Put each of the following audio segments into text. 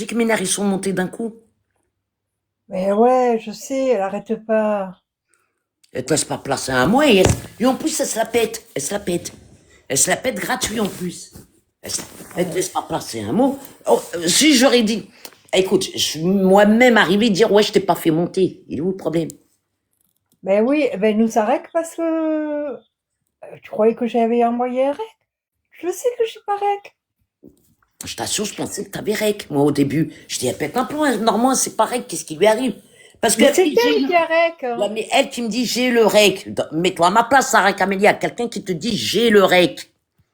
sais que mes nerfs, ils sont montés d'un coup. Mais ouais, je sais, elle arrête pas. Elle te laisse pas placer un mois et en plus, elle se la pète. Elle se la pète. Elle se la pète gratuit en plus. Elle te laisse pas placer un mot. Oh, si j'aurais dit, écoute, je suis moi-même arrivé à dire, ouais, je t'ai pas fait monter. Il est où le problème? Ben oui, ben elle nous arrête parce que tu croyais que j'avais envoyé un rec. Je sais que j'ai pas rec. Je t'assure, je pensais que t'avais rec. Moi, au début, je dis, elle pète un plomb. Normand, c'est pas rec. Qu'est-ce qui lui arrive? Parce Mais qu'elle me c'est dit, j'ai elle le... qui a rec, Ouais, hein. mais elle qui me dit, j'ai le rec. Mets-toi à ma place, Sarah Camélia. Quelqu'un qui te dit, j'ai le rec.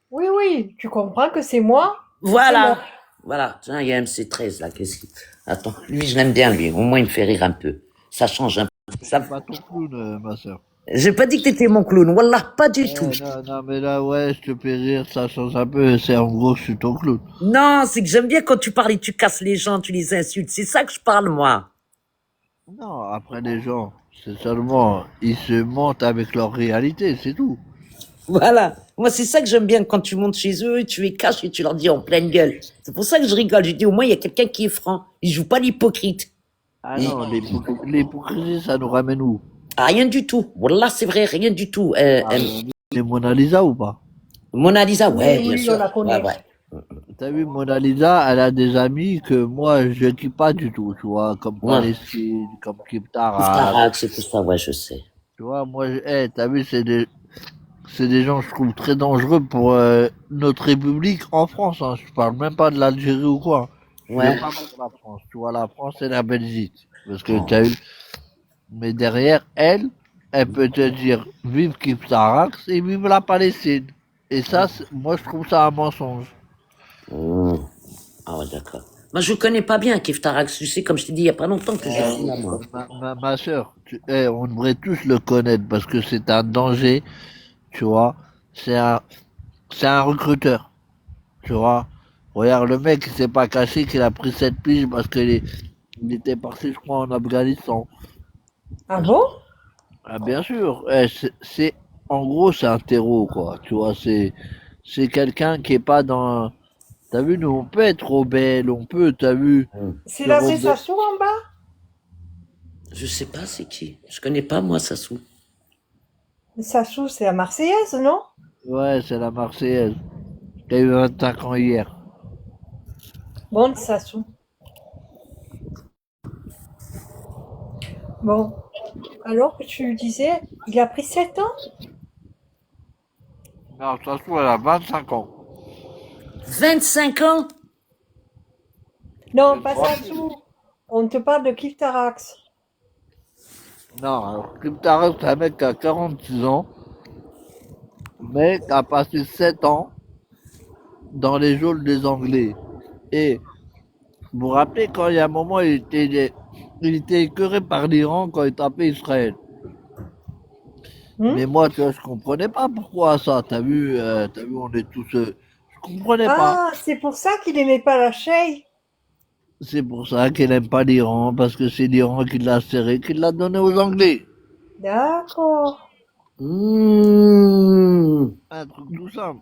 Oui, oui, tu comprends que c'est moi ou c'est Voilà. moche. Voilà. Tiens, il y a MC13, là. Qu'est-ce qui... Attends. Lui, je l'aime bien, lui. Au moins, il me fait rire un peu. Ça change un peu. Je Ça... suis pas ton clown, ma soeur. J'ai pas dit que t'étais mon clown. Wallah, pas du tout. Non, non, mais là, ouais, je te fais rire, ça change un peu. C'est en gros, je suis ton clown. Non, c'est que j'aime bien quand tu parles et tu casses les gens, tu les insultes. C'est ça que je parle, moi. Non, après les gens, c'est seulement, ils se mentent avec leur réalité, c'est tout. Voilà. Moi, c'est ça que j'aime bien quand tu montes chez eux, tu les caches et tu leur dis en pleine gueule. C'est pour ça que je rigole. Je dis au moins, il y a quelqu'un qui est franc. Il joue pas l'hypocrite. Ah non, l'hypocrisie, ça nous ramène où? Ah, rien du tout. Wallah, c'est vrai, rien du tout. Ah, les Mona Lisa ou pas? Mona Lisa, Oui, ouais, bien oui, on sûr. la Ouais, connaît. ouais. T'as vu, Mona Lisa, elle a des amis que moi, je kiffe pas du tout, tu vois, comme Ouais. Palestine, comme Kip Tarak. Starac, c'est tout ça, ouais, je sais. Tu vois, moi, t'as vu, c'est des gens, je trouve, très dangereux pour notre République en France. Hein. Je parle même pas de l'Algérie ou quoi. Je Ouais. vais pas mettre la France. Tu vois, la France et la Belgique. Parce que t'as eu... Mais derrière, elle peut te dire vive Kip Tarak et vive la Palestine. Et ça, moi, je trouve ça un mensonge. Mmh. Ah ouais, d'accord. Moi, je connais pas bien Kif Tarak. Tu sais, comme je t'ai dit il y a pas longtemps que j'ai fait là, moi. Ma soeur, on devrait tous le connaître parce que c'est un danger, tu vois. C'est un, c'est un recruteur, tu vois. Regarde, le mec, il s'est pas caché qu'il a pris cette pige parce il était parti, je crois, en Afghanistan. Ah bon? Ah, bien sûr, en gros, c'est un terreau, quoi. Tu vois, c'est quelqu'un qui est pas dans, t'as vu, nous, on peut être rebelle, on peut, t'as vu, Mmh. C'est se la rebeller. sensation en bas? Je sais pas c'est qui. Je connais pas, moi, Sassou. Sassou, c'est la Marseillaise, non? Ouais, c'est la Marseillaise. Qui a eu 25 ans hier. Bon, Sassou. Bon, alors que tu disais, il a pris 7 ans? Non, ça se trouve, elle a 25 ans. 25 ans? Non, C'est pas trois. Sassou. On te parle de Kiftarax. Non, alors, Cryptarus, c'est un mec qui a 46 ans, mais qui a passé 7 ans dans les geôles des Anglais. Et vous vous rappelez quand il y a un moment, il était écœuré par l'Iran quand il tapait Israël. Hmm? Mais moi, tu vois, je comprenais pas pourquoi ça. T'as vu, on est tous, je comprenais pas. Ah, c'est pour ça qu'il aimait pas la Cheikh. C'est pour ça qu'il aime pas l'Iran, parce que c'est l'Iran qui l'a serré, qui l'a donné aux Anglais. D'accord. Mmh. Un truc tout simple.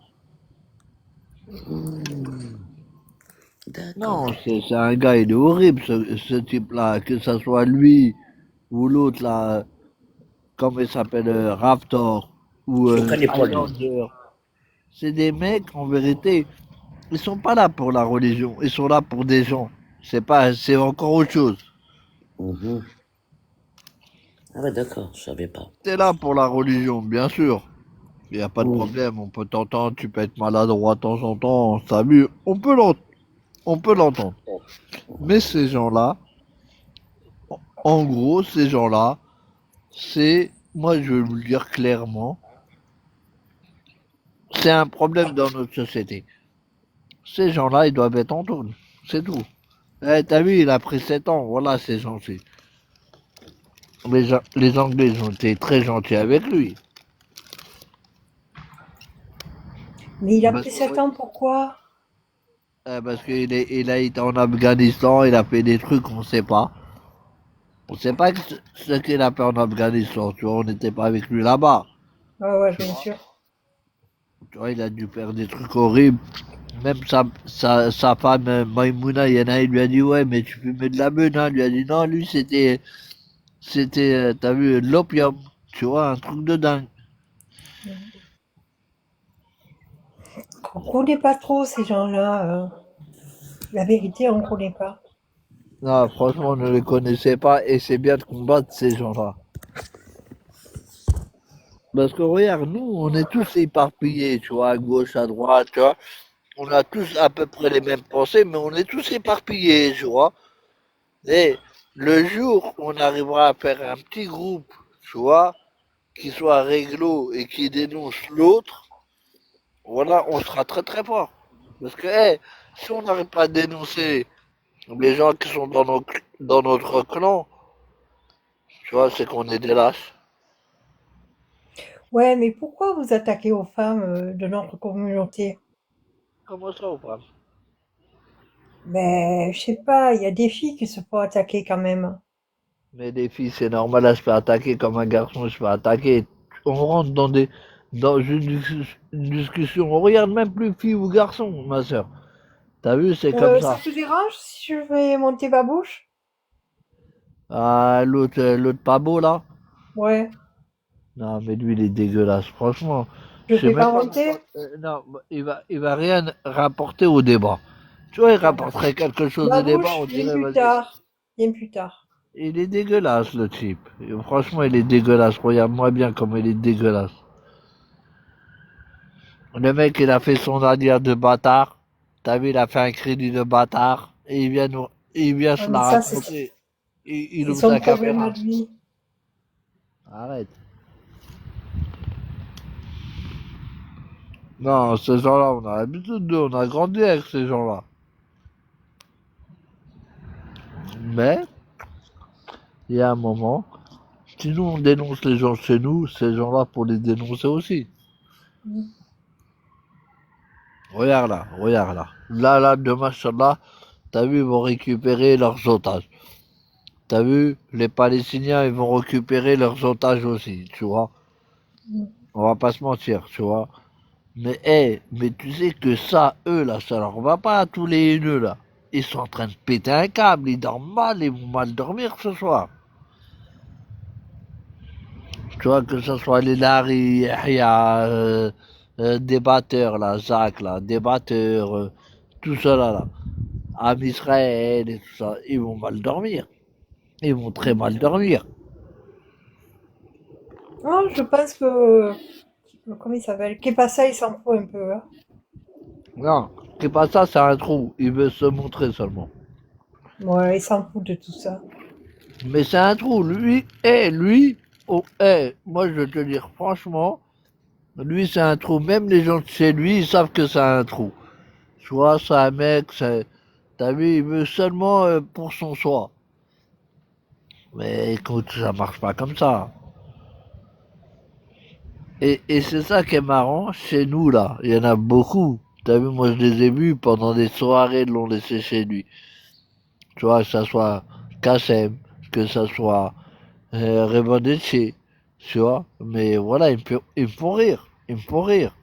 D'accord. Non, c'est un gars, il est horrible, ce type-là, que ça soit lui ou l'autre, là, comme il s'appelle, Raptor ou Je le connais pas, lui. Highlander. C'est des mecs, en vérité, ils sont pas là pour la religion, ils sont là pour des gens. C'est encore autre chose. Mhm. Ah ouais, d'accord, je savais pas. T'es là pour la religion, bien sûr. Il n'y a pas de Mmh. problème, on peut t'entendre, tu peux être maladroit de temps en temps, on peut l'entendre. Mais ces gens-là, en gros, ces gens-là, moi je vais vous le dire clairement, c'est un problème dans notre société. Ces gens-là, ils doivent être en tôle, c'est tout. Eh, t'as vu, il a pris 7 ans, voilà, c'est gentil. Les Anglais, ils ont été très gentils avec lui. Mais il a Parce pris 7 ans, pourquoi? parce il a été en Afghanistan, il a fait des trucs qu'on sait pas. On sait pas ce qu'il a fait en Afghanistan, tu vois, on n'était pas avec lui là-bas. Ah ouais, Tu bien vois, sûr. tu vois, il a dû faire des trucs horribles. Même sa femme, Maïmouna, il y en a, il lui a dit, ouais, mais tu fumais de la meune, hein. Il lui a dit, non, lui, t'as vu, l'opium. Tu vois, un truc de dingue. On connaît pas trop ces gens-là. La vérité, on connaît pas. Non, franchement, on ne les connaissait pas et c'est bien de combattre ces gens-là. Parce que regarde, nous, on est tous éparpillés, tu vois, à gauche, à droite, tu vois. On a tous à peu près les mêmes pensées, mais on est tous éparpillés, tu vois. Et le jour où on arrivera à faire un petit groupe, tu vois, qui soit réglo et qui dénonce l'autre, voilà, on sera très très fort. Parce que, si on n'arrive pas à dénoncer les gens qui sont dans notre clan, tu vois, c'est qu'on est des lâches. Ouais, mais pourquoi vous attaquez aux femmes de notre communauté? Comment ça, ou pas? Ben, je sais pas, il y a des filles qui se font attaquer quand même. Mais les filles, c'est normal à se faire attaquer comme un garçon se fait attaquer. On rentre dans une discussion. On regarde même plus fille ou garçon, ma soeur. T'as vu, c'est comme Ça ça. te dérange si je vais monter ma bouche? Ah, l'autre pas beau, là. Ouais, Non, mais lui, il est dégueulasse. Franchement, je je sais fais même pas pas monter. non, il va rien rapporter au débat. Tu vois, il Ah, rapporterait quelque chose ma au débat, bouche, on viens dirait, plus vas-y. tard. Viens plus tard. Il est dégueulasse, le type. Et franchement, il est dégueulasse. Regarde-moi bien comme il est dégueulasse. Le mec, il a fait son alliance de bâtard. T'as vu, il a fait un crédit de bâtard. Et il vient Ouais, se mais la ça, raconter. Il c'est ouvre son sa problème à caméra. lui. Arrête. Non, ces gens-là, on a l'habitude d'eux. On a grandi avec ces gens-là. Mais, il y a un moment, si nous, on dénonce les gens chez nous, ces gens-là, pour les dénoncer aussi. Regarde là, regarde là. Là, demain, là, t'as vu, ils vont récupérer leurs otages. T'as vu, les Palestiniens, ils vont récupérer leurs otages aussi, tu vois. On va pas se mentir, tu vois. Mais, mais tu sais que ça, eux, là, ça leur va pas à tous les haineux, là. Ils sont en train de péter un câble, ils dorment mal, ils vont mal dormir ce soir. Tu vois, que ce soit les Larry, Yahya, des batteurs, là, Zach, là, des batteurs, tout cela, là. Am Israël et tout ça, ils vont mal dormir. Ils vont très mal dormir. Oh, je pense que, comment il s'appelle? Kepassa, il s'en fout un peu, hein. Non, c'est pas ça, c'est un trou. Il veut se montrer seulement. Ouais, il s'en fout de tout ça. Mais c'est un trou. Oh, moi je veux te dire franchement, lui c'est un trou. Même les gens de chez lui, ils savent que c'est un trou. Tu vois, c'est un mec, t'as vu, il veut seulement pour son soi. Mais écoute, ça marche pas comme ça. Et c'est ça qui est marrant, chez nous là, il y en a beaucoup. T'as vu, moi je les ai vus pendant des soirées, ils l'ont laissé chez lui. Tu vois, que ça soit Kassem, que ça soit Rebondeci, tu vois. Mais voilà, ils me font rire. Ils me font rire.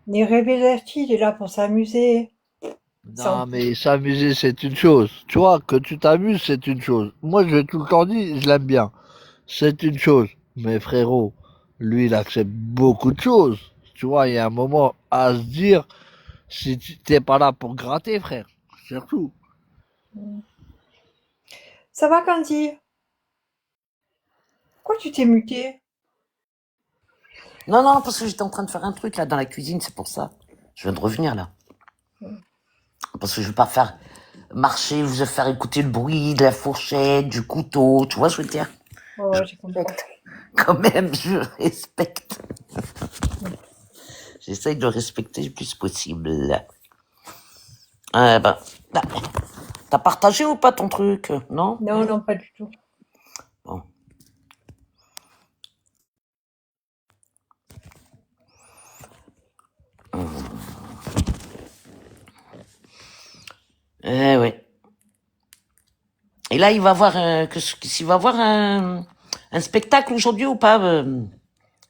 Les Rebelerti, il est là pour s'amuser. Il s'en Non, fout. mais s'amuser, c'est une chose. Tu vois, que tu t'amuses, c'est une chose. Moi, je l'ai tout le temps dit, je l'aime bien. C'est une chose. Mais frérot, lui, il accepte beaucoup de choses. Tu vois, il y a un moment à se dire, si tu t'es pas là pour gratter, frère. Surtout. Ça va, Candy? Pourquoi tu t'es muté? Non, non, parce que j'étais en train de faire un truc là dans la cuisine, c'est pour ça. Je viens de revenir là. Parce que je veux pas faire marcher, vous faire écouter le bruit de la fourchette, du couteau, tu vois ce que je veux dire? Oh, Je ouais, j'ai compris. respecte. Quand même, je respecte. J'essaye de respecter le plus possible. Ben, t'as partagé ou pas ton truc? Non? Non, non, pas du tout. Bon. Oui. Et là, il va voir s'il va voir un spectacle aujourd'hui ou pas,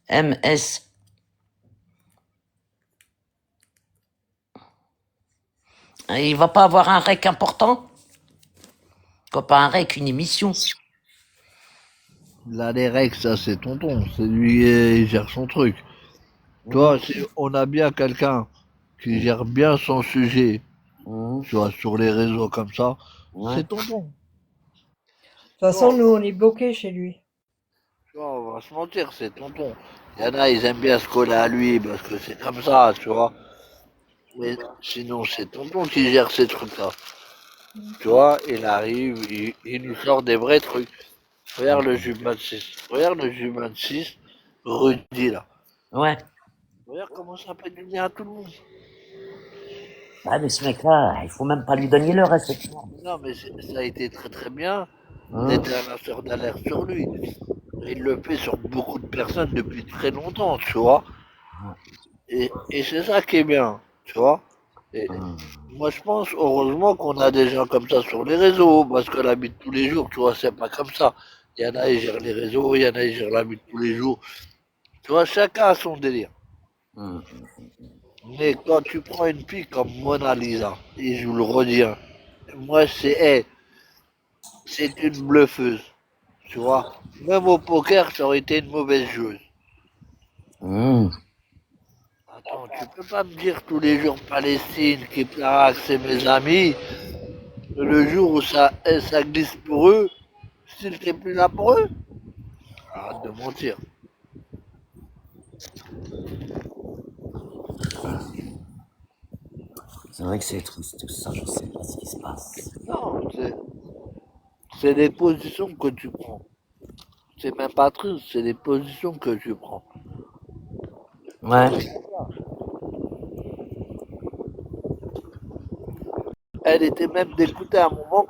MS? Il va pas avoir un rec important? Quoi, pas un rec, une émission? Là, les règles, ça, c'est tonton. C'est lui, il gère son truc. Tu vois, si on a bien quelqu'un qui gère bien son sujet, Mmh. tu vois, sur les réseaux comme ça, Ouais. c'est tonton. De toute façon, nous, on est bloqués chez lui. Tu vois, on va se mentir, c'est tonton. Il y en a, ils aiment bien se coller à lui parce que c'est comme ça, tu vois. Mais sinon, c'est tonton qui gère ces trucs-là. Tu vois, il arrive, il nous sort des vrais trucs. Regarde le jus 26. Regarde le jus 26, Rudy, là. Ouais. Regarde comment ça fait du bien à tout le monde. Ah, mais ce mec-là, il faut même pas lui donner le reste. Non, mais ça a été très très bien Hein. d'être un lanceur d'alerte sur lui. Il le fait sur beaucoup de personnes depuis très longtemps, tu vois. Et c'est ça qui est bien, tu vois. Et moi, je pense, heureusement qu'on a des gens comme ça sur les réseaux, parce que la vie de tous les jours, tu vois, c'est pas comme ça. Il y en a, ils gèrent les réseaux, il y en a, ils gèrent la vie de tous les jours. Tu vois, chacun a son délire. Hum. Mais quand tu prends une fille comme Mona Lisa, et je vous le redis, hein, moi, c'est une bluffeuse, tu vois. Même au poker, ça aurait été une mauvaise joueuse. Hum. Attends, tu peux pas me dire tous les jours Palestine, Kiplara, c'est mes amis. Le jour où ça glisse pour eux, s'il t'es plus là pour eux, arrête de mentir. C'est vrai que c'est triste tout ça, je sais pas ce qui se passe. Non, c'est des positions que tu prends. C'est même pas triste, c'est des positions que tu prends. Ouais. Elle était même d'écouter à un moment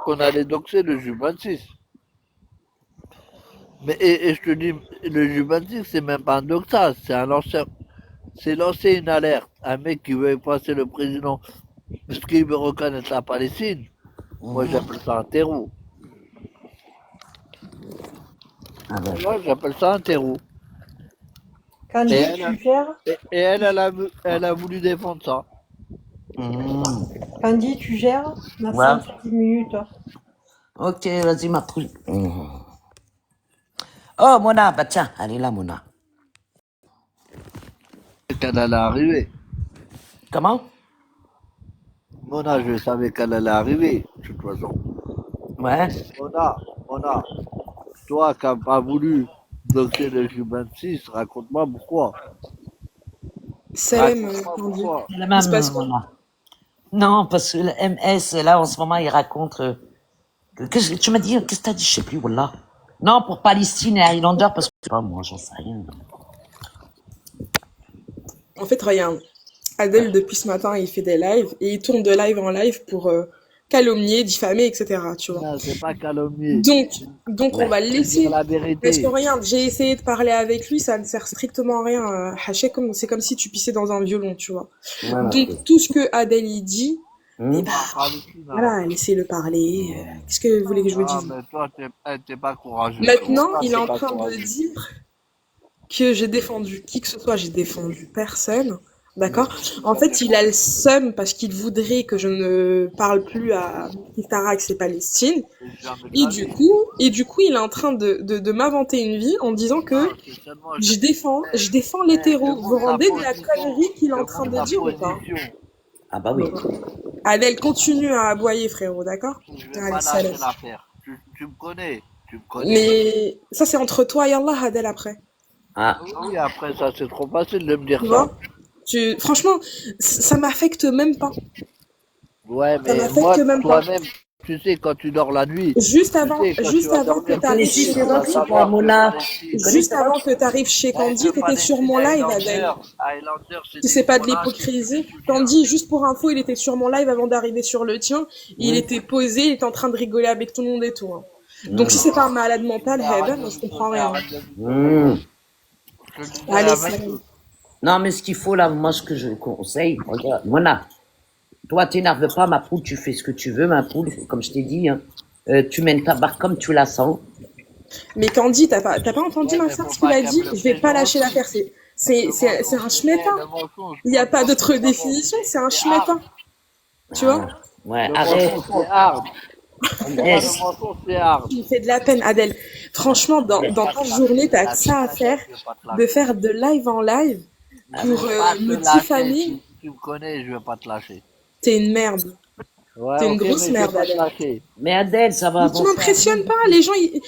qu'on allait doxer le jus 26. Mais et je te dis, le jus 26, c'est même pas un doxage, c'est un lanceur. C'est lancer une alerte. Un mec qui veut passer le président parce qu'il veut reconnaître la Palestine. Moi, j'appelle ça un terreau. Ah ben, Moi, j'appelle ça un terreau. Candy, Et elle, tu gères? et elle a voulu défendre ça. Candy, tu gères? Merci, Ouais. on fait 10 minutes. Ok, vas-y, ma poule. Oh, Mona, bah tiens, elle est là, Mona. Qu'elle allait arriver. Comment? Mona, je savais qu'elle allait arriver, de toute façon. Ouais. Mona, toi qui n'as pas voulu bloquer le jus 26, raconte-moi pourquoi. Salam, Raconte-moi Candy. pourquoi. C'est la Il se même, passe quoi? Mona. Non, parce que le MS, là, en ce moment, il raconte... qu'est-ce que tu m'as dit? Qu'est-ce que t'as dit? Je sais plus, voilà. Non, pour Palestine et Highlander, parce que... Pas moi, j'en sais rien. En fait, regarde, Adèle, depuis ce matin, il fait des lives et il tourne de live en live pour calomnier, diffamer, etc. Tu vois. Non, c'est pas calomnier. Donc on va le Dire laisser. la Parce vérité. que regarde, j'ai essayé de parler avec lui, ça ne sert strictement à rien. Haché, c'est comme si tu pissais dans un violon, tu vois. Voilà. Donc tout ce que Adèle il dit, Hum. voilà, laissez-le parler. Qu'est-ce que vous voulez que je vous Ah, dise? mais toi, t'es pas courageux. Maintenant, Toi, il est t'es en pas train de courageux. dire que j'ai défendu qui que ce soit, j'ai défendu personne. D'accord? En fait, il a le seum parce qu'il voudrait que je ne parle plus à Iftarax et Palestine. Jamais de Et la du vie. coup, il est en train de m'inventer une vie en disant que Non, c'est seulement- je défends l'hétéro. Vous demande ta rendez de la position. connerie qu'il est en train Demande de ta dire ou pas? position. Ah bah oui. Adèle, continue à aboyer, frérot, d'accord? Je vais Allez, pas salam. lâcher l'affaire. Tu me connais. Tu me connais. Mais ça, c'est entre toi et Allah, Adèle, après. Ah, Oui, après ça, c'est trop facile de me dire Tu ça. vois? Franchement, ça m'affecte même pas. Ouais, Ça mais m'affecte moi, même pas. toi-même, tu sais, quand tu dors la nuit, Juste tu avant, sais, quand tu juste vas avant que dormir, t'arrives si, chez c'est vrai, Candy, c'est pas Mona. juste avant que t'arrives chez Candy, t'étais sur mon live, Adèle. Tu sais pas de l'hypocrisie? Candy, juste pour info, il était sur mon live avant d'arriver sur le tien. Il était posé, il était en train de rigoler avec tout le monde et tout. Hein. Donc si c'est pas un malade mental, Heaven, je comprends rien. Hum. Allez, salam. Non, mais ce qu'il faut là, moi, ce que je conseille, regarde, Mona, toi, t'énerve pas, ma poule, tu fais ce que tu veux, ma poule, comme je t'ai dit, hein. Tu mènes ta barre comme tu la sens. Mais Candy, t'as pas entendu ma soeur ce qu'il a dit? Je vais pas lâcher l'affaire. C'est un schmettin. Il n'y a pas d'autre définition, c'est un schmettin. Tu vois? Ouais, Le arrête. mensonge, c'est hard. Laisse. Le mensonge, c'est hard. Tu me fais de la peine, Adèle. Franchement, dans ta journée, t'as que ça à faire, de faire de live en live pour me diffamer. Tu me connais, je vais pas te lâcher. T'es une merde. Ouais, T'es une ok, grosse mais merde, je vais pas te Adèle. lâcher. Mais Adèle, ça va Mais tu avancer. m'impressionnes pas, les gens, ils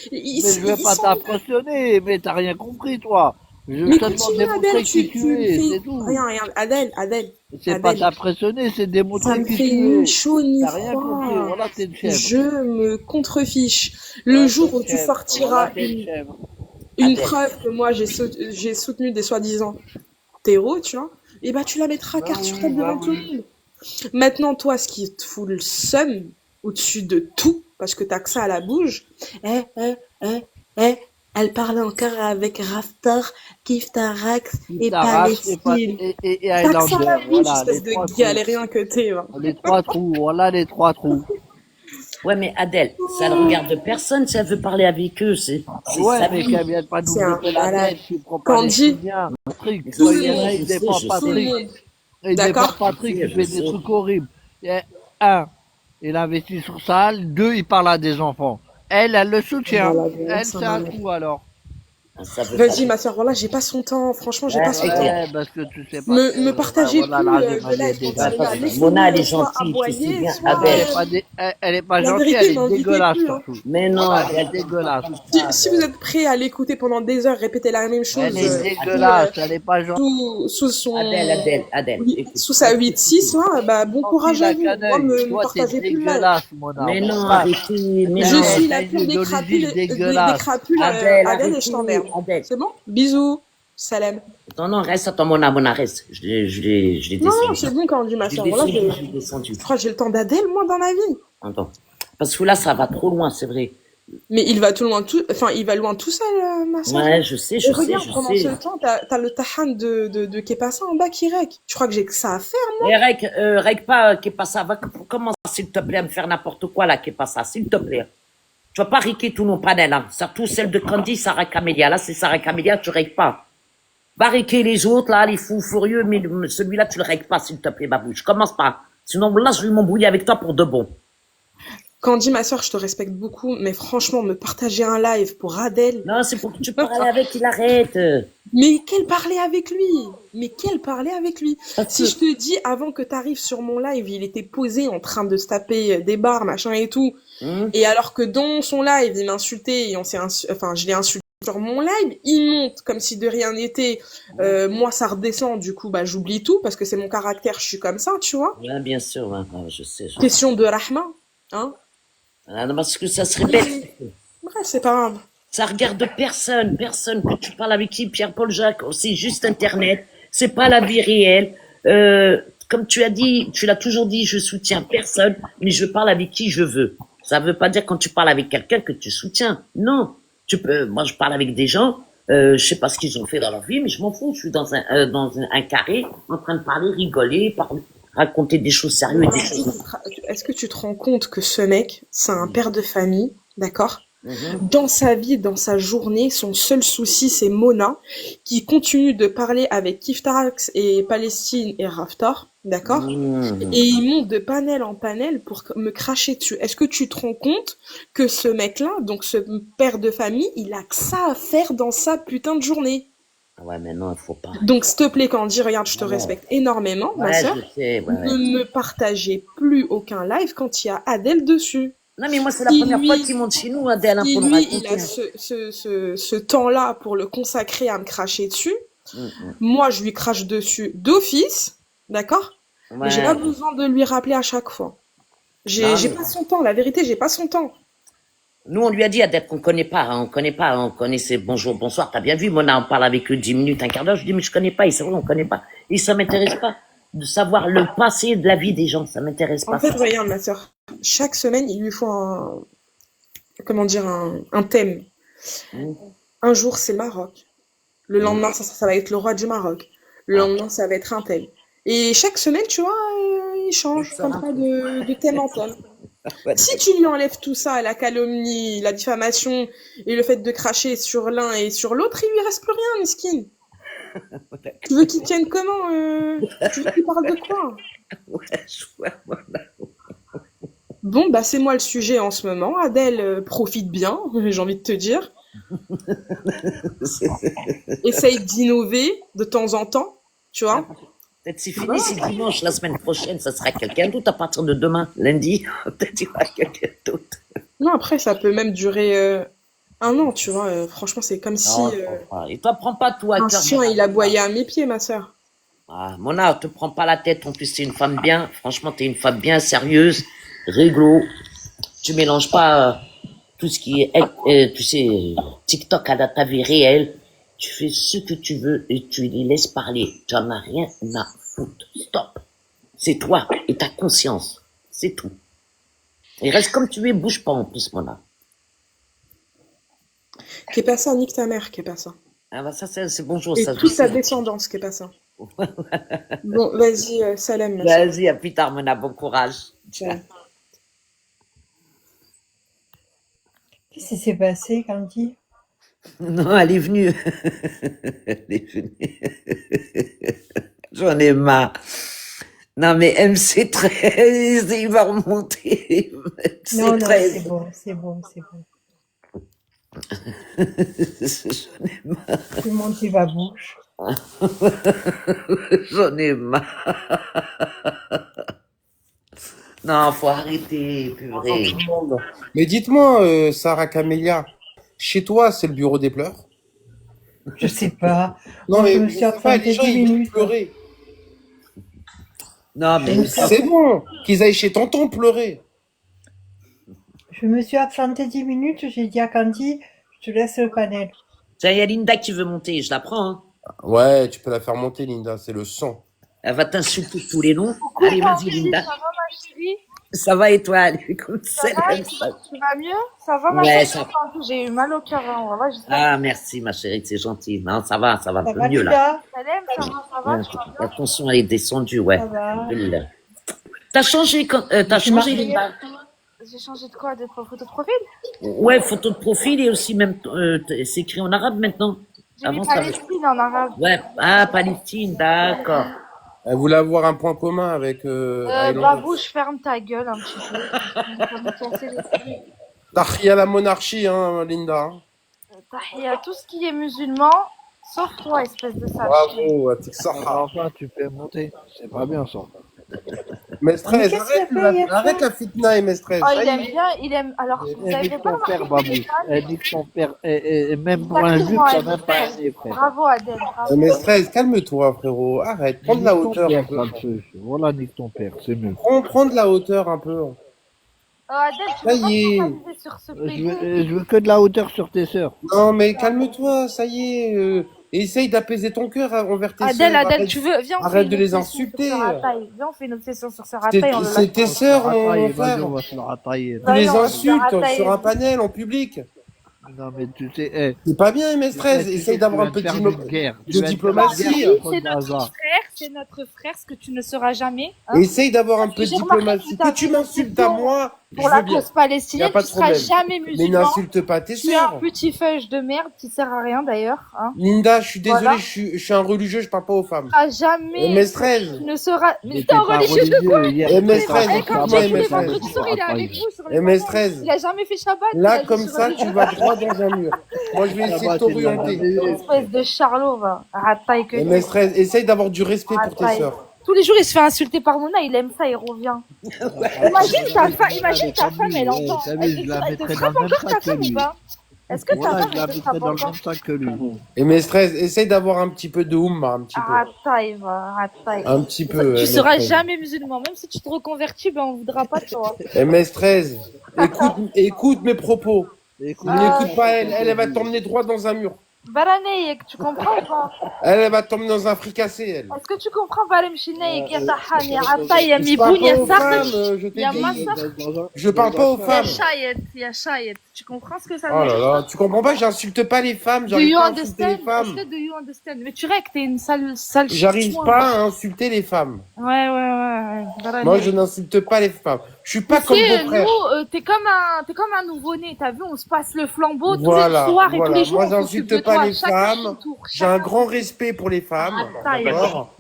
Mais je vais pas sont... t'impressionner, mais t'as rien compris, toi. Je Mais vais seulement continue, démontrer Adèle, qui tu tu me es, fais... c'est tout. Rien, Adèle, C'est pas Adèle. t'impressionner, c'est Ça démontrer me qui fait tu ni es. chaud ni T'as rien compris, froid. voilà, t'es une chèvre. Je me contrefiche. Le Ouais, jour t'es où une tu chèvre. sortiras Voilà, t'es une chèvre. une Adèle. preuve que moi j'ai soutenu des soi-disant terreaux, tu vois, et bah tu la mettras Bah carte sur oui, table bah devant tout le oui. monde. Maintenant, toi, ce qui te fout le seum au-dessus de tout, parce que t'as que ça à la bouche, eh, elle parle encore avec Raftar, Kiftarax et Tarax et, Palestine. et T'as que ça à la Highlander, bouche, voilà, les espèce trois de trous. galérien que t'es, va. Les trois trous, voilà les trois trous. Ouais, mais Adèle, ça ne regarde personne si elle veut parler avec eux. C'est Ouais, sa mais vie. qu'elle vienne pas nous C'est un bouffer la malade. tête, tu prends pas les Candy, trucs bien. Patrick, Je tout le il y en monde, a, sais, il je sais, défend je tout le sais. Patrick. monde, Il défend d'accord? Patrick, Je il fait sais. des trucs horribles. Et, un, il investit sur ça. Deux, il parle à des enfants. Elle le soutient. Malade, Elle, c'est un c'est un malade. coup alors. Ça veut pas Vas-y, dire. ma soeur, voilà, j'ai pas son temps. Franchement, j'ai Ouais, pas son temps. écoute. Ouais, parce que tu sais pas. Me partagez Voilà, plus la de Gemma, elle est live quand il est là. dégueulasse. Laissez-nous Mona, elle est soit gentille, tu sais aboyer, bien. soit... Adèle. Elle est pas La gentille, vérité, elle est m'invitez dégueulasse plus, hein. surtout. Mais non, Voilà, elle est Adèle. dégueulasse. Si vous êtes prêts à l'écouter pendant des heures, répéter la même Elle chose est dégueulasse, elle est pas gentille. sous son... Adèle, Oui, écoute. sous sa 8-6, là, bah, bon courage à La vous. Moi, canaille. me Toi, t'es partagez plus le live. dégueulasse, Mona. Mais non, Voilà. arrêtez. Mais Je non. suis T'as la une pire des idéologie crapules, dégueulasse. Adèle, Adèle, et je arrêtez. t'emmerde. Adèle. C'est bon? Bisous. Salam. Non, non, reste, attends, Mona, reste. Je l'ai Non, descendu. non, c'est bon quand on dit ma Je soeur. l'ai Voilà, descendu, je je l'ai descendu. crois que j'ai le temps d'Adèle, moi, dans ma vie. Attends. Parce que là, ça va trop loin, c'est vrai. Mais il va il va loin tout seul, ma soeur. Ouais, je sais, Et je regarde, pendant sais. ce temps, t'as le tahan de Kepassa en bas qui rec. Je crois que j'ai que ça à faire, moi. Et règle pas, qui passe ça. Va commencer, s'il te plaît, à me faire n'importe quoi, là, qui passe ça, s'il te plaît. Tu vas pas riquer tous nos panels, hein. Surtout celle de Candy, Sarah Camélia. Là, c'est Sarah Camélia, tu règles pas. Va riquer les autres, là, les fous furieux, mais celui-là, tu le règles pas, s'il te plaît, babouche. Commence pas. Sinon, là, je vais m'embrouiller avec toi pour de bon. Candy, ma soeur, je te respecte beaucoup, mais franchement, me partager un live pour Adèle. Non, c'est pour que tu parles avec, il arrête. Mais quel parler avec lui? Mais quel parler avec lui? Parce Si que- je te dis, avant que t'arrives sur mon live, il était posé en train de se taper des barres, machin et tout. Et alors que dans son live, il m'insultait et je l'ai insulté sur mon live, il monte comme si de rien n'était. Moi, ça redescend, du coup, bah, j'oublie tout parce que c'est mon caractère, je suis comme ça, tu vois. Ouais, bien sûr, ouais, ouais, je sais. Question de Rahma, hein. Ah, non, parce que ça serait bête. Bref, c'est pas grave. Ça regarde personne que tu parles avec qui, Pierre-Paul Jacques, c'est juste Internet, c'est pas la vie réelle. Comme tu as dit, tu l'as toujours dit, je soutiens personne, mais je parle avec qui je veux. Ça veut pas dire quand tu parles avec quelqu'un que tu soutiens. Non. Moi je parle avec des gens, je sais pas ce qu'ils ont fait dans leur vie, mais je m'en fous, je suis dans un carré, en train de parler, rigoler, raconter des choses sérieuses et des choses. Est-ce que tu te rends compte que ce mec, c'est un père de famille, d'accord? Dans sa vie, dans sa journée, son seul souci, c'est Mona, qui continue de parler avec Kiftarax et Palestine et Raftar, d'accord? Et il monte de panel en panel pour me cracher dessus. Est-ce que tu te rends compte que ce mec-là, donc ce père de famille, il a que ça à faire dans sa putain de journée? Ouais, mais non, il faut pas. Donc, s'il te plaît, Candy, regarde, je te Ouais. respecte énormément, ma Ouais, sœur. je sais, ouais. Ne me partagez plus aucun live quand il y a Adèle dessus. Non, mais moi, c'est la Si première lui- fois qu'il monte chez nous, Adèle, hein, Si pour nous lui, il raconter. a ce temps-là pour le consacrer à me cracher dessus, moi, je lui crache dessus d'office, d'accord? Mais j'ai pas besoin de lui rappeler à chaque fois. J'ai Non, mais- pas son temps, la vérité, j'ai pas son temps. Nous, on lui a dit, Adèle, qu'on connaît pas, hein, on connaît ses bonjour, bonsoir, t'as bien vu, Mona, on parle avec eux 10 minutes, un quart d'heure, je dis, mais je connais pas, et c'est vrai, on connaît pas. Et ça m'intéresse pas de savoir le passé de la vie des gens, ça m'intéresse pas. En fait, regarde, ma sœur, chaque semaine, il lui faut un thème. Un jour, c'est Maroc. Le lendemain, ça va être le roi du Maroc. Le lendemain, ça va être un tel. Et chaque semaine, tu vois, il change comme ça de thème en thème. Si tu lui enlèves tout ça, la calomnie, la diffamation et le fait de cracher sur l'un et sur l'autre, il lui reste plus rien, miskin. Tu veux qu'il tienne comment Tu veux qu'il parle de quoi? Ouais, je vois, voilà. Bon, bah c'est moi le sujet en ce moment. Adèle profite bien, j'ai envie de te dire. Essaye d'innover de temps en temps, tu vois. Peut-être c'est fini, c'est dimanche, la semaine prochaine, ça sera quelqu'un d'autre à partir de demain, lundi. Peut-être il y aura quelqu'un d'autre. Non, après, ça peut même durer un an, tu vois. Franchement, c'est comme si Non, je comprends pas. Et toi, prends pas tout à un cœur. chien, il aboyait à mes pieds, ma sœur. Ah, Mona, te prends pas la tête. En plus, t'es une femme bien. Franchement, t'es une femme bien sérieuse, réglo. Tu mélanges pas tout ce qui est, tu sais, TikTok à ta vie réelle. Tu fais ce que tu veux et tu les laisses parler. Tu en as rien à foutre. Stop. C'est toi et ta conscience. C'est tout. Et reste comme tu es, bouge pas en plus, Mona. Qu'est pas ça, nique ta mère, qu'est pas ça. Ah bah ça, c'est bonjour. Et Ça, toute je ta sais. descendance, qu'est pas ça. Bon, vas-y, Salem, ma sœur. Vas-y, à plus tard, Mona. Bon courage. Ciao. Qu'est-ce qui s'est passé, Candy? Non, elle est venue. Elle est venue. J'en ai marre. Non, mais MC13, il va remonter. Non, non, MC13. c'est bon, c'est bon, c'est bon. J'en ai marre. Tout le monde y va bouche. J'en ai marre. Non, faut arrêter, Bonjour purée. tout le monde. Mais dites-moi, Sarah Camélia, chez toi, c'est le bureau des pleurs? Je sais pas. Non, Moi, mais je me vous suis savez pas, absentée les gens, 10 ils veulent minutes. pleurer. Non, Je mais me suis, C'est bon, qu'ils aillent chez tonton pleurer. je me suis absentée 10 minutes. J'ai dit à Candy, je te laisse le panel. tiens, il y a Linda qui veut monter. Je la prends, hein. Ouais, tu peux la faire monter, Linda, c'est le sang. Elle va t'insulter tous les noms. Allez, vas-y, Linda. Ça va ma chérie? Ça va et toi? Allez, comme Ça c'est va? même ça. Tu vas mieux? Ça va ma Ouais, chérie? ça. J'ai eu mal au cœur, hein. Voilà, j'espère. Ah, merci, ma chérie, c'est gentil. Non, ça va un Ça peu va, mieux, là. Lila? Salem, ça va, Ouais, tu vas bien? la tension, elle est descendue, ouais. Ça va. Alhamdoulilah. T'as changé, t'as Je suis changé, mariée. Linda? J'ai changé de quoi? De photo de profil? Ouais, photo de profil et aussi même, c'est écrit en arabe maintenant. J'ai mis Avant, ça avait... Palestine en arabe. Ouais, ah, Palestine, d'accord. Elle voulait avoir un point commun avec Highlander. Babouche, ferme ta gueule un petit peu. Ça me cassait les couilles. Tahia la monarchie, hein, Linda. Tahia, tout ce qui est musulman, sauf toi, espèce de sale chien. Bravo, Atik Alors, Sarah. enfin, tu peux monter. C'est pas bien ça. MS Mais 13, qu'est-ce qu'il a fait hier arrête la fitna, MS 13. Oh, Ça il y aime est. bien, il aime. Alors, vous Elle avez dit pas que ton remarqué père, que Babouche. Elle dit que ton père, et même pour un juif, Exactement, ça elle même dit pas frère. aller, frère. Bravo Adèle, bravo. MS 13, calme-toi, frérot. Arrête, prends de la Nique ton hauteur un père, peu. sale feu. Voilà, nique ton père, c'est mieux. Prends de la hauteur un peu. Oh, Adèle, tu Ça veux pas y est. te focaliser sur ce pédé? Je veux que de la hauteur sur tes sœurs. Non, mais calme-toi, ça y est. Essaye d'apaiser ton cœur envers tes Adèle, sœurs. Adèle, tu veux, viens, on fait Arrête une de les obsession insulter. sur Sarataï. Viens, on fait une obsession sur Sarataï, on le C'est lâche tes pas. sœurs, mon Rataille, vas-y, frère. on va se le ratailler. Tu Vas-y, les on va se insultes ratailler. sur un panel en public. Non, mais tu sais, eh, C'est pas bien, MS13. Essaye d'avoir un peu de guerre. diplomatie. Oui, Comme c'est par notre hasard. frère, c'est notre frère, ce que tu ne seras jamais. Hein. Essaye d'avoir un peu de J'ai remarqué diplomatie. que Que tu m'insultes à moi, je Pour la veux bien. cause palestinienne, Y a pas tu de seras problème. jamais Mais musulman. n'insulte pas tes Tu es un sœurs. petit feuille de merde qui sert à rien d'ailleurs. Hein. Linda, je suis désolé, Voilà. je suis un religieux, je parle pas aux femmes. Tu seras jamais. MS13. Tu ne seras. Mais Mais t'es en pas religieux de quoi? hier, MS13, Eh, écoute-moi, quand Dieu, tous les MS13. vendredis soirs, il est avec vous sur les MS13. panels. Il a jamais fait Shabbat. il Là, a dit comme sur ça, les- tu vas droit dans un mur. Moi, je vais essayer de t'orienter. Espèce de charlot, va. Rataille que. MS13, essaye d'avoir du respect pour tes Rataille. sœurs. Tous les jours, il se fait insulter par Mona, il aime ça, il revient. Imagine ta femme, elle entend. Je la Elle te mettrais dans frappe le même encore ta sac que femme ou lui. pas? Est-ce que ta Voilà, femme, je la elle te mettrais frappe dans le encore? même sac que lui. MS13, essaye d'avoir un petit peu de oumma, un petit peu. Rataille, va, rataille. Un petit peu. Tu seras MS13. jamais musulman, même si tu te reconvertis, ben on voudra pas de toi. MS13, écoute mes propos. Écoute, N'écoute pas elle, elle va t'emmener droit dans un mur. Baraneyek, tu comprends ou pas? Elle va t'emmener dans un fricassé, elle. Est-ce que tu comprends Barem Shineyek, ya Tahan, ya Rataille, ya Je parle Miboun, pas ya aux femmes, Sark, je t'ai ya dit. Massa, Je parle pas aux ya femmes. Shayet, ya Shayet. Tu comprends ce que ça Oh veut là dire? là, tu comprends pas, j'insulte pas les femmes, Do j'arrive you pas à insulter understand? les Est-ce femmes. que do you understand? Mais tu règles, t'es une sale J'arrive chouin. pas à insulter les femmes. Ouais. Baraneyek. Moi, je n'insulte pas les femmes. Je suis pas Tu comme sais, vos frères. nous, t'es comme un nouveau-né, t'as vu, on se passe le flambeau tous Voilà, les soirs et tous voilà. les jours, Moi, on s'occupe j'insulte de pas pas toi, les chacun son femmes. tour. J'ai un Chacun grand respect pour les femmes. Rataille, D'accord?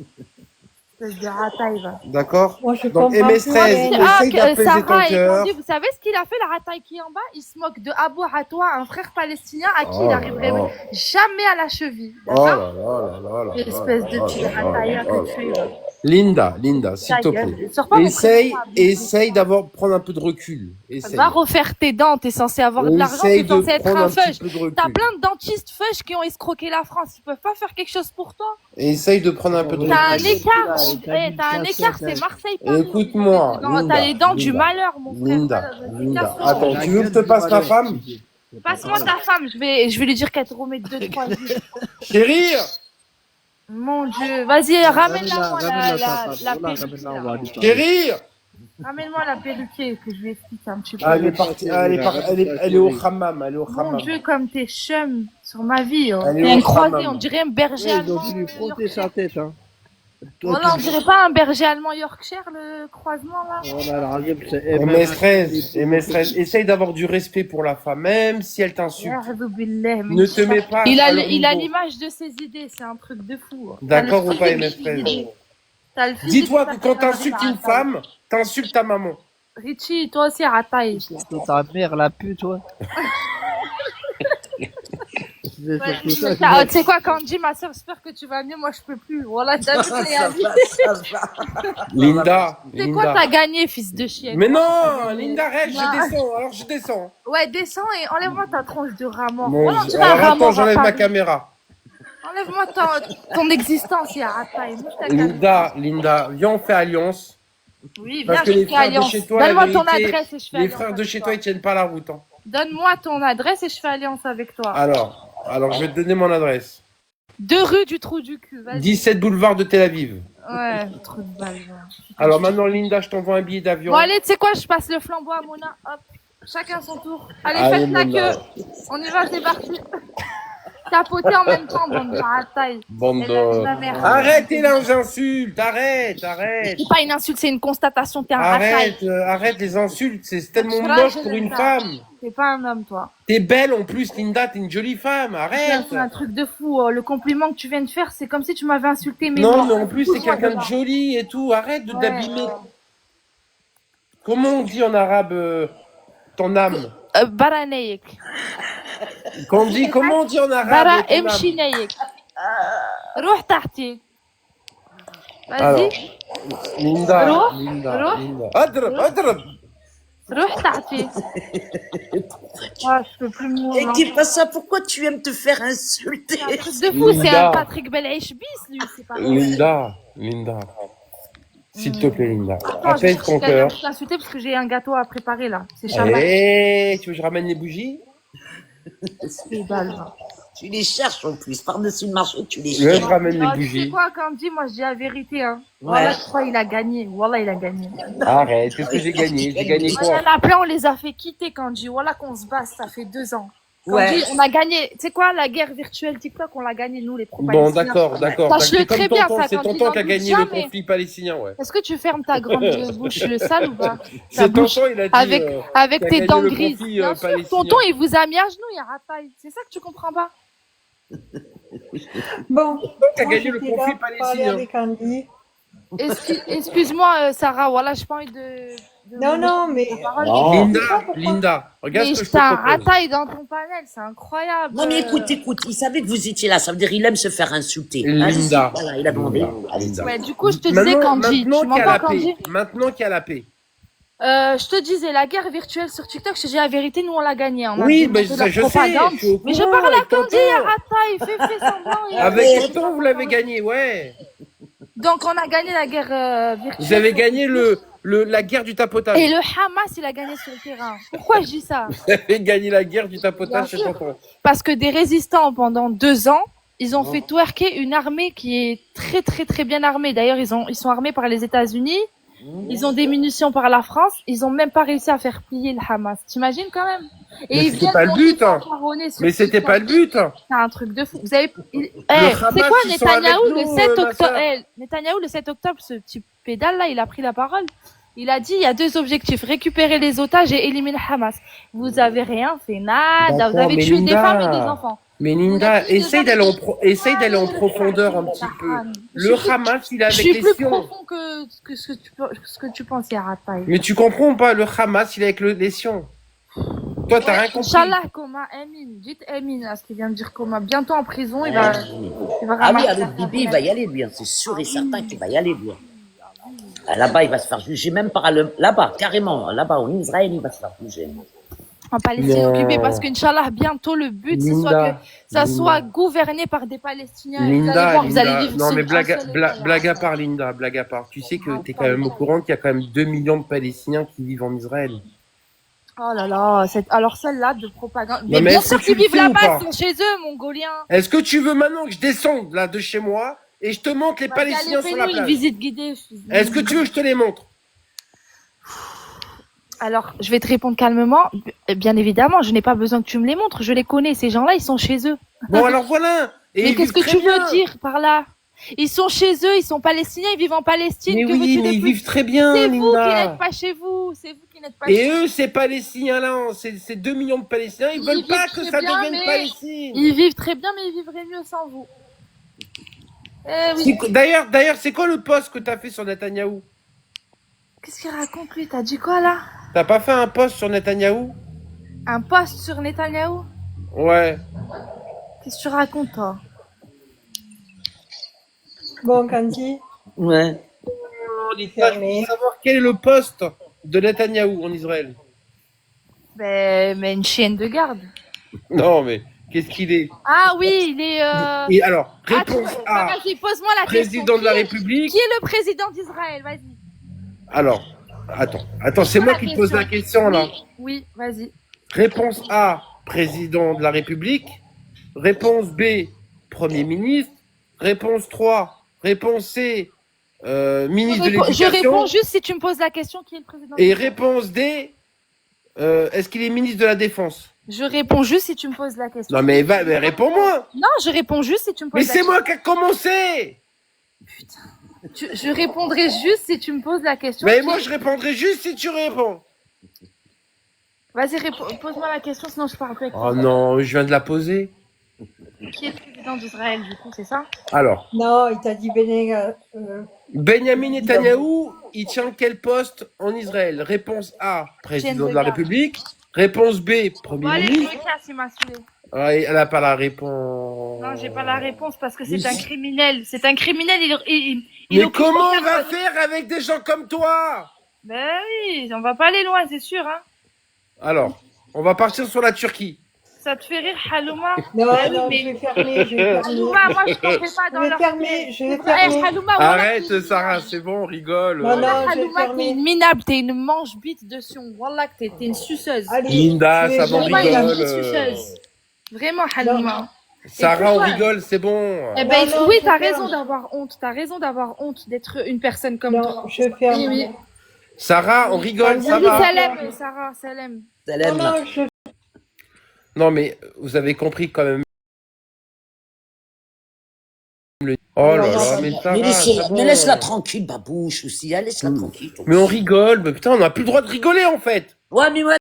espèce de rataille, va. D'accord? Moi, je Donc, comprends plus MS13, rien. essaye d'apaiser ton Sarah et cœur. Candy, vous savez ce qu'il a fait, la rataille qui est en bas? Il se moque de Abou Hatoua, un frère palestinien à qui Oh il là arriverait là. jamais à la cheville. Oh D'accord? là là là là là Espèce de là petit là là ratailleur là que là tu es. là. Linda, s'il Ta te gueule. plaît. Sors pas mon Essaye d'avoir, prendre un peu de recul. Essaye. Va refaire tes dents, t'es censé avoir de l'argent, Essaye t'es de censé être prendre un un petit feuge. peu de recul. T'as plein de dentistes feuges qui ont escroqué la France, ils peuvent pas faire quelque chose pour toi. Essaye de prendre un peu de T'as un recul. écart, t'as un écart, c'est Marseille-Paris. Écoute-moi, T'as les dents du Linda, malheur, mon frère. Linda. Linda. Attends, tu veux que je te passe ta femme? Passe-moi ta femme, je vais lui dire qu'elle te remet 2-3 vies. Chérie! Mon Dieu, vas-y, ramène-la moi la perruque. Chérie! Ramène-moi la perruque que je lui explique un petit peu. Ah, elle est partie, elle est au hammam, elle est au Mon hammam. Dieu, comme t'es chum sur ma vie. Elle est T'es au une croisée, hammam. on dirait un berger allemand. Donc, lui frotter sa tête, hein. Voilà, on dirait pas un berger allemand Yorkshire, le croisement là. Voilà, le régime, c'est MS13, essaye d'avoir du respect pour la femme, même si elle t'insulte. Ya'oudou billah, mais Ne te mets pas Il à a leur niveau. l'image de ses idées, c'est un truc de fou. D'accord T'as le ou pas, physique MS13? d'idées. T'as le physique Dis-toi de que quand ta t'insultes mère, une femme, t'insultes ta maman. Richie, toi aussi, rataille. ta mère, la pute, toi. C'est Ouais, surtout ça, tu sais quoi, Candy, ma soeur, j'espère que tu vas mieux. Moi, je peux plus. Voilà, t'as vu, Linda, c'est quoi, Linda. t'as gagné, fils de chienne? Mais non, Linda, reste, Non. je descends, alors je descends. Ouais, descends et enlève-moi ta tronche de rat mort. Bon, Voilà, tu vas alors rat attends, mort à j'enlève ma Paris. caméra. Enlève-moi ton existence, ya rataille. Moi, je t'accuse. Linda, viens, on fait alliance. Oui, Parce viens, que je les fais frères de alliance. chez toi, la Donne-moi ton vérité, adresse et je fais les alliance. frères de avec chez toi. toi, ils tiennent pas la route. Hein. Donne-moi ton adresse et je fais alliance avec toi. Alors, je vais te donner mon adresse. 2 rue du Trou du Cul, vas-y. 17 boulevard de Tel Aviv. Ouais, trop de balles. Ouais. Alors maintenant, Linda, je t'envoie un billet d'avion. Bon, allez, tu sais quoi, je passe le flambeau à Mona. Hop, chacun son tour. Allez, Allez, faites la Mona. queue. On y va, c'est parti. Tapoter en même temps, bande de rataille. Bande Elle a de- la merde. Arrêtez les insultes, arrête. C'est pas une insulte, c'est une constatation. T'es un rataille. Arrête les insultes, c'est tellement Là, moche je pour le une sais. femme. T'es pas un homme, toi. T'es belle en plus, Linda, t'es une jolie femme, arrête. C'est un truc de fou. Le compliment que tu viens de faire, c'est comme si tu m'avais insulté. Mais Non, moi, mais en plus, c'est pousse-moi quelqu'un de devant. joli et tout, arrête de Ouais, t'abîmer. ouais. Comment on dit en arabe ton âme? Baraneyek. Comment on dit en arabe Bara ton âme? emshineyek. Roh tahti. Alors, Vas-y. Linda, روح. Linda. اضرب. Roh tahti. Ah, je peux plus Et mourir. qui pas ça, pourquoi tu aimes te faire insulter? C'est un truc de fou, c'est Linda. un Patrick Belhaïch bis, lui. C'est pas Linda. S'il te plaît, Linda. Attends, Apaise ton cœur. Je vais t'insulter parce que j'ai un gâteau à préparer là. C'est Shabbat. Eh, tu veux que je ramène les bougies? C'est dalle. Tu les cherches en plus, par-dessus le marché, tu les Ouais, je cherches. ramène les Ah, tu sais bougies. quoi, Candy, moi je dis la vérité. Hein. Ouais. Voilà, je crois qu'il a gagné. Voilà, il a gagné. Arrête, qu'est-ce que j'ai gagné? J'ai gagné Il y quoi? en a plein, on les a fait quitter, Candy. Voilà qu'on se base, ça fait 2 ans. Candy, Ouais. on a gagné. Tu sais quoi, la guerre virtuelle TikTok, on l'a gagné, nous, les pro Bon, d'accord. Sache-le C'est comme très bien, tonton, ça, c'est quand tonton il qui a en gagné doute le jamais. conflit palestinien, ouais. Est-ce que tu fermes ta grande bouche sale ou pas? Ta C'est bouche tonton, il a dit. avec, avec qui a tes gagné dents le grises. conflit, Bien sûr, palestinien. tonton, il vous a mis à genoux, il y a rataille. C'est ça que tu comprends pas? Bon, Qui a moi, gagné le j'étais conflit là pour parler palestinien. avec Andy. Excuse-moi, Sarah, voilà, j'ai pas envie de Non, mais parole. Linda, regarde Mais ce que je t'as un te propose. rataille dans ton panel, c'est incroyable. Non mais écoute, il savait que vous étiez là, ça veut dire il aime se faire insulter. Linda. Voilà, il a demandé. Linda. Ouais, du coup, je te disais, Candy, tu Maintenant qu'il y a m'entends, la Candy? paix. Maintenant qu'il y a la paix. Je te disais, la guerre virtuelle sur TikTok, je te dis la vérité, nous on l'a gagnée. On a Oui, fait mais de ça, la je sais. propagande. Je suis au Mais je courant, parle à avec Candy, tonton. rataille, fais semblant. et- Avec tonton, vous l'avez gagné, ouais. Donc on a gagné la guerre virtuelle. Vous avez gagné la guerre du tapotage. Et le Hamas, il a gagné sur le terrain. Pourquoi je dis ça? Vous avez gagné la guerre du tapotage chez Bien sûr. tonton. Parce que des résistants, pendant 2 ans, ils ont fait twerker une armée qui est très très très bien armée. D'ailleurs, ils sont armés par les États-Unis. Ils ont des munitions par la France. Ils ont même pas réussi à faire plier le Hamas. T'imagines quand même? Mais ils c'était viennent pas le but, hein. fanfaronner sur Mais c'était TikTok. pas le but. C'est un truc de fou. Vous avez, c'est Hamas, quoi ils sont avec Netanyahou nous, le 7 ma octobre? sœur. Netanyahou le 7 octobre, ce petit pédale là, il a pris la parole. Il a dit il y a 2 objectifs, récupérer les otages et éliminer Hamas. Vous avez rien fait, nada. Vous D'accord, avez mais tué des Linda, femmes et des enfants. Mais Vous Linda, n'êtes plus essaye des d'aller amis. essaye d'aller en profondeur un petit peu. Le Hamas, il est Je avec suis les plus Sions. profond que ce que tu penses, Yarataï. Mais tu comprends pas, le Hamas, il est avec les Sions. Toi, t'as rien compris. Inch'Allah, Koma, Amin. Dites Amin à ce qu'il vient de dire Koma. Bientôt en prison, il va Ah oui, ramasser. avec Bibi, il va y aller, lui. Hein. C'est sûr et certain qu'il va y aller, lui. Ah, là-bas, il va se faire juger, même par là-bas, carrément. Là-bas, en Israël, il va se faire juger. En Palestine Non. occupée, parce qu'Inch'Allah, bientôt, le but, c'est soit Linda, que ça Linda. soit gouverné par des Palestiniens. Et vous allez Linda, voir, vous allez Linda. vivre Non, sous mais un blague seul à part, Linda, blague à part. Tu sais que t'es quand même au courant qu'il y a quand même 2 millions de Palestiniens qui vivent en Israël. Oh là là, alors celle-là de propagande. mais Mais bien est-ce sûr que tu qu'ils le vivent sais ou là-bas, pas ils sont chez eux, Mongoliens. Est-ce que tu veux maintenant que je descende là de chez moi et je te montre les Palestiniens sur la Fais-nous une plage? visite guidée. Est-ce que tu veux que je te les montre? Alors, je vais te répondre calmement. Bien évidemment, je n'ai pas besoin que tu me les montres. Je les connais. Ces gens-là, ils sont chez eux. Bon, alors voilà. Et Mais ils qu'est-ce vivent que tu très bien. veux dire par là? Ils sont chez eux, ils sont palestiniens, ils vivent en Palestine. Mais Que oui, veux-tu de mais ils plus? vivent très bien, C'est vous qui Linda. n'êtes pas chez vous. C'est vous qui n'êtes pas Et chez vous. eux, ces Palestiniens-là, ces 2 millions de Palestiniens, ils veulent vivent pas que très ça bien, devienne mais Palestine. Ils vivent très bien, mais ils vivraient mieux sans vous. Eh oui. D'ailleurs, c'est quoi le post que t'as fait sur Netanyahou? Qu'est-ce qu'il raconte lui? T'as dit quoi là? T'as pas fait un post sur Netanyahou? Un post sur Netanyahou? Ouais. Qu'est-ce que tu racontes toi? Bon, Candy, Ouais. Linda, je veux savoir quel est le poste de Netanyahou en Israël. Mais une chienne de garde. Non, mais qu'est-ce qu'il est? Ah oui, il est. Et alors, Ah, réponse A, vas-y, pose-moi la président question. de la République. Qui est le président d'Israël? Vas-y. Alors, attends, c'est moi qui te pose la question là. Oui, vas-y. Réponse A, président de la République. Réponse B, Premier ministre. Réponse 3, réponse C, ministre de Je l'Éducation. réponds juste si tu me poses la question qui est le président. Et réponse D, est-ce qu'il est ministre de la Défense? Je réponds juste si tu me poses la question. Non mais réponds-moi. Non, je réponds juste si tu me poses Mais la c'est question. moi qui a commencé. Je répondrai juste si tu me poses la question. Mais moi je répondrai juste si tu réponds. Vas-y, pose-moi la question, sinon je parle plus avec toi. Oh non, je viens de la poser. Qui est le président d'Israël, du coup, c'est ça? Alors, non, il t'a dit Benjamin Netanyahou, il tient quel poste en Israël? Réponse A, président de la République. Réponse B, Bon, Premier allez, je ministre. me casse, il m'a saoulé. Ah, elle n'a pas la réponse. Non, j'ai pas la réponse parce que c'est Oui, un criminel. C'est un criminel, il Mais occupe comment on aucun va poste. faire avec des gens comme toi? Ben oui, on va pas aller loin, c'est sûr, hein. Alors, on va partir sur la Turquie. Ça te fait rire, Halouma? Non, Ben oui, non, mais- je vais fermer, je vais fermer. Halouma, moi, je t'en fais pas Je dans vais leur fermer, je vais Eh, fermer. Halouma, voilà, Arrête, Sarah, c'est bon, on rigole. Non, non, je vais Halouma, t'es fermer. une minable, t'es une manche-bite de Sion. Wallah, que t'es une suceuse. Allez, Linda, je vais ça m'en fermer. Halouma, est une rigole. petite suceuse. Vraiment, Halouma. Sarah, on pourquoi rigole, c'est bon. Eh ben, Non, oui, je t'as ferme. raison d'avoir honte. T'as raison d'avoir honte d'être une personne comme toi. Non, je ferme. Oui, oui. Sarah, on rigole, ça Salut, va. Salem, Sarah, Salem. Salem. Non, non, je Non, mais vous avez compris quand même. Oh là là, mais Sarah, c'est bon. Mais laisse-la tranquille, babouche aussi. Hein, laisse-la tranquille. toi Mais on aussi. rigole, mais putain, on n'a plus le droit de rigoler en fait. Ouais, mais moi,